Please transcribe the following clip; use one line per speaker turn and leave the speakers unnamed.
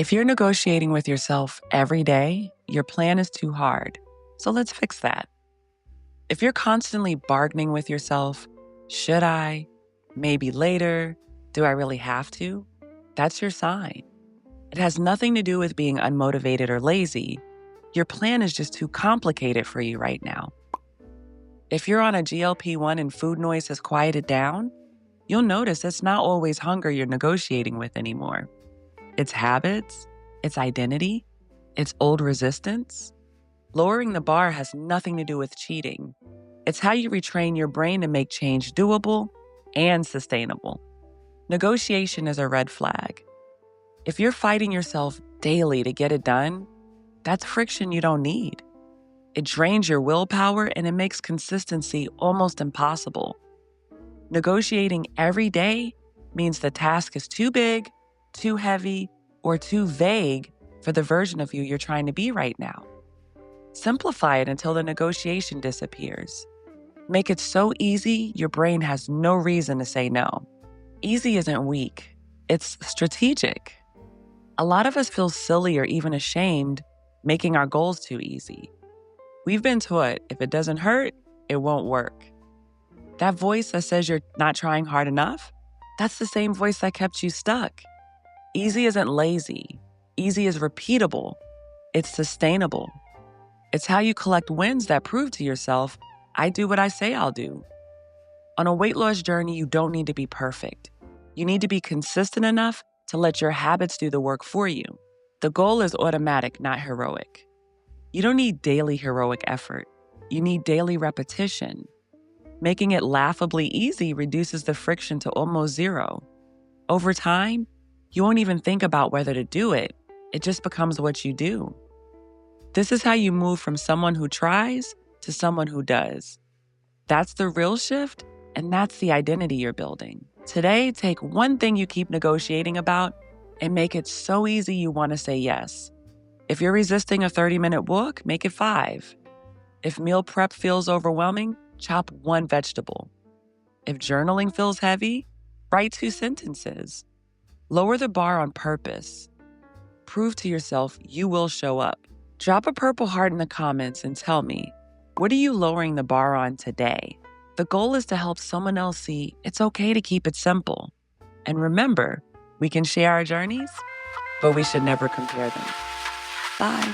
If you're negotiating with yourself every day, your plan is too hard. So let's fix that. If you're constantly bargaining with yourself, should I? Maybe later? Do I really have to? That's your sign. It has nothing to do with being unmotivated or lazy. Your plan is just too complicated for you right now. If you're on a GLP-1 and food noise has quieted down, you'll notice it's not always hunger you're negotiating with anymore. It's habits, it's identity, it's old resistance. Lowering the bar has nothing to do with cheating. It's how you retrain your brain to make change doable and sustainable. Negotiation is a red flag. If you're fighting yourself daily to get it done, that's friction you don't need. It drains your willpower and it makes consistency almost impossible. Negotiating every day means the task is too big, too heavy, or too vague for the version of you you're trying to be right now. Simplify it until the negotiation disappears. Make it so easy your brain has no reason to say no. Easy isn't weak, it's strategic. A lot of us feel silly or even ashamed making our goals too easy. We've been taught if it doesn't hurt, it won't work. That voice that says you're not trying hard enough, that's the same voice that kept you stuck. Easy isn't lazy. Easy is repeatable. It's sustainable. It's how you collect wins that prove to yourself, I do what I say I'll do. On a weight loss journey, you don't need to be perfect. You need to be consistent enough to let your habits do the work for you. The goal is automatic, not heroic. You don't need daily heroic effort. You need daily repetition. Making it laughably easy reduces the friction to almost zero. Over time, you won't even think about whether to do it. It just becomes what you do. This is how you move from someone who tries to someone who does. That's the real shift, and that's the identity you're building. Today, take one thing you keep negotiating about and make it so easy you want to say yes. If you're resisting a 30-minute walk, make it 5. If meal prep feels overwhelming, chop 1 vegetable. If journaling feels heavy, write 2 sentences. Lower the bar on purpose. Prove to yourself you will show up. Drop a purple heart in the comments and tell me, what are you lowering the bar on today? The goal is to help someone else see it's okay to keep it simple. And remember, we can share our journeys, but we should never compare them. Bye.